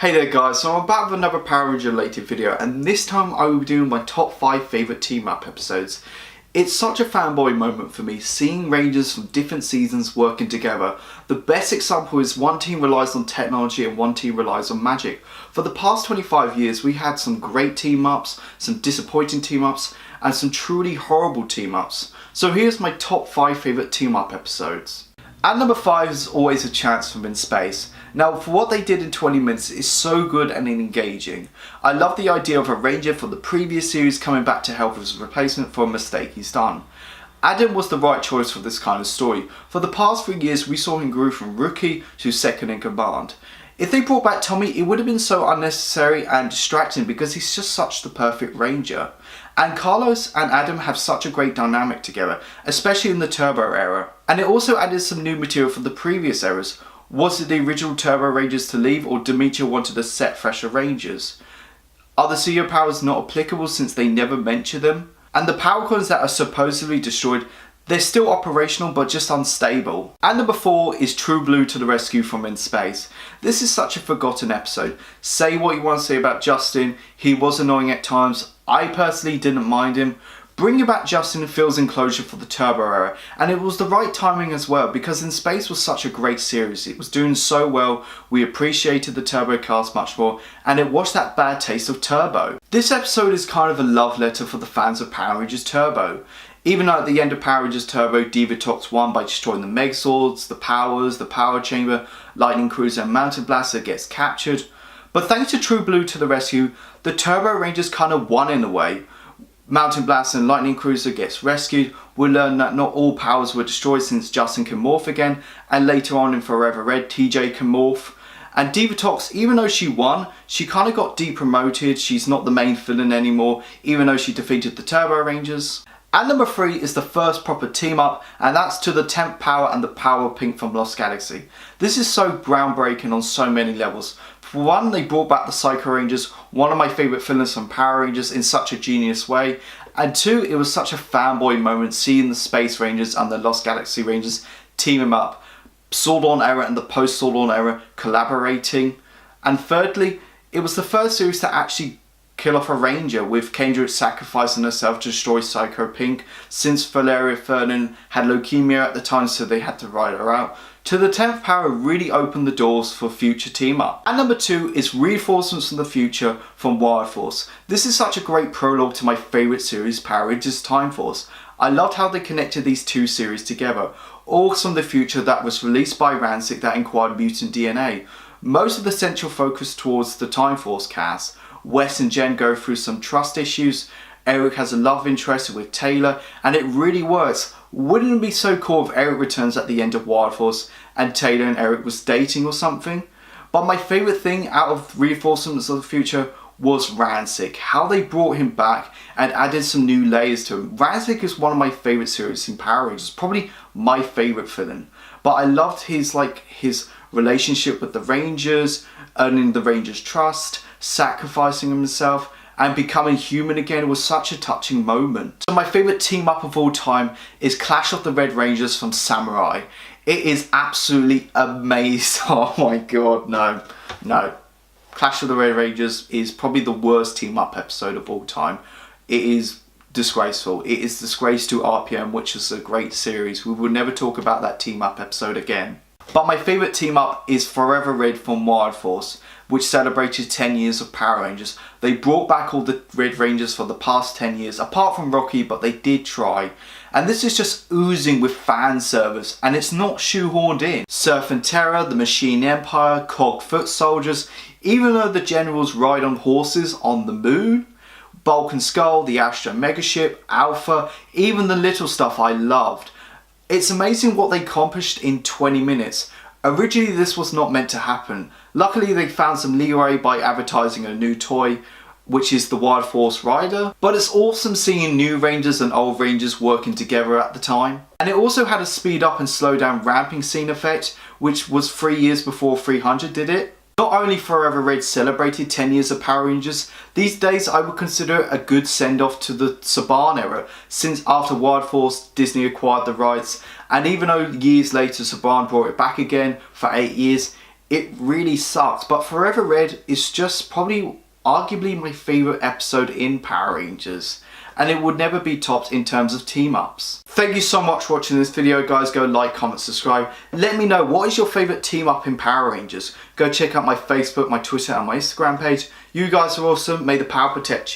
Hey there guys, so I'm back with another Power Ranger related video, and this time I will be doing my top 5 favourite team up episodes. It's such a fanboy moment for me, seeing Rangers from different seasons working together. The best example is one team relies on technology and one team relies on magic. For the past 25 years we had some great team ups, some disappointing team ups, and some truly horrible team ups. So here's my top 5 favourite team up episodes. At number 5 is Always a Chance from In Space. Now, for what they did in 20 minutes is so good and engaging. I love the idea of a Ranger from the previous series coming back to help as a replacement for a mistake he's done. Adam was the right choice for this kind of story. For the past 3 years we saw him grow from rookie to second in command. If they brought back Tommy, it would have been so unnecessary and distracting because he's just such the perfect Ranger. And Carlos and Adam have such a great dynamic together, especially in the Turbo era. And it also added some new material from the previous eras. Was it the original Turbo Rangers to leave, or Demetria wanted a set fresher Rangers? Are the CEO powers not applicable since they never mention them? And the power coins that are supposedly destroyed, they're still operational but just unstable. And number 4 is True Blue to the Rescue from In Space. This is such a forgotten episode. Say what you want to say about Justin, he was annoying at times. I personally didn't mind him. Bringing back Justin feels enclosure for the Turbo era, and it was the right timing as well because In Space was such a great series. It was doing so well, we appreciated the Turbo cast much more, and it washed that bad taste of Turbo. This episode is kind of a love letter for the fans of Power Rangers Turbo. Even though at the end of Power Rangers Turbo, Divatox won by destroying the Megazords, the Powers, the Power Chamber, Lightning Cruiser and Mountain Blaster gets captured. But thanks to True Blue to the rescue, the Turbo Rangers kind of won in a way. Mountain Blaster and Lightning Cruiser gets rescued. We learn that not all powers were destroyed since Justin can morph again, and later on in Forever Red, TJ can morph. And Divatox, even though she won, she kind of got depromoted. She's not the main villain anymore, even though she defeated the Turbo Rangers. And number 3 is the first proper team up, and that's to the 10th Power and the Power Pink from Lost Galaxy. This is so groundbreaking on so many levels. For one, they brought back the Psycho Rangers, one of my favourite villains from Power Rangers, in such a genius way. And 2, it was such a fanboy moment seeing the Space Rangers and the Lost Galaxy Rangers teaming up. Sword-On era and the post-Sword-On era collaborating. And thirdly, it was the first series to actually kill off a Ranger, with Kendrick sacrificing herself to destroy Psycho Pink, since Valeria Ferdinand had leukemia at the time, so they had to ride her out. To the 10th Power really opened the doors for future team up. And number 2 is Reinforcements from the Future from Wild Force. This is such a great prologue to my favourite series, Power Rangers Time Force. I loved how they connected these two series together. All from the future that was released by Razzaq that inquired mutant DNA. Most of the central focus towards the Time Force cast. Wes and Jen go through some trust issues. Eric has a love interest with Taylor, and it really works. Wouldn't it be so cool if Eric returns at the end of Wild Force and Taylor and Eric was dating or something? But my favourite thing out of Reinforcements of the Future was Razzaq. How they brought him back and added some new layers to him. Razzaq is one of my favourite series in Power Rangers, probably my favourite villain. But I loved his relationship with the Rangers, earning the Rangers' trust, sacrificing himself, and becoming human again was such a touching moment. So my favourite team up of all time is Clash of the Red Rangers from Samurai. It is absolutely amazing. Oh my god, no. Clash of the Red Rangers is probably the worst team up episode of all time. It is disgraceful. It is disgrace to RPM, which is a great series. We will never talk about that team up episode again. But my favourite team up is Forever Red from Wild Force, which celebrated 10 years of Power Rangers. They brought back all the Red Rangers for the past 10 years, apart from Rocky, but they did try. And this is just oozing with fan service, and it's not shoehorned in. Surf and Terror, the Machine Empire, Cog Foot Soldiers, even though the generals ride on horses on the moon, Bulk and Skull, the Astro Megaship, Alpha, even the little stuff I loved. It's amazing what they accomplished in 20 minutes. Originally this was not meant to happen. Luckily they found some leeway by advertising a new toy, which is the Wild Force Rider. But it's awesome seeing new Rangers and old Rangers working together at the time. And it also had a speed up and slow down ramping scene effect, which was 3 years before 300 did it. Not only Forever Red celebrated 10 years of Power Rangers, these days I would consider a good send-off to the Saban era, since after Wild Force, Disney acquired the rights, and even though years later Saban brought it back again for 8 years, it really sucks. But Forever Red is just probably arguably my favourite episode in Power Rangers, and it would never be topped in terms of team ups. Thank you so much for watching this video, guys. Go like, comment, subscribe. Let me know, what is your favourite team up in Power Rangers? Go check out my Facebook, my Twitter and my Instagram page. You guys are awesome. May the power protect you.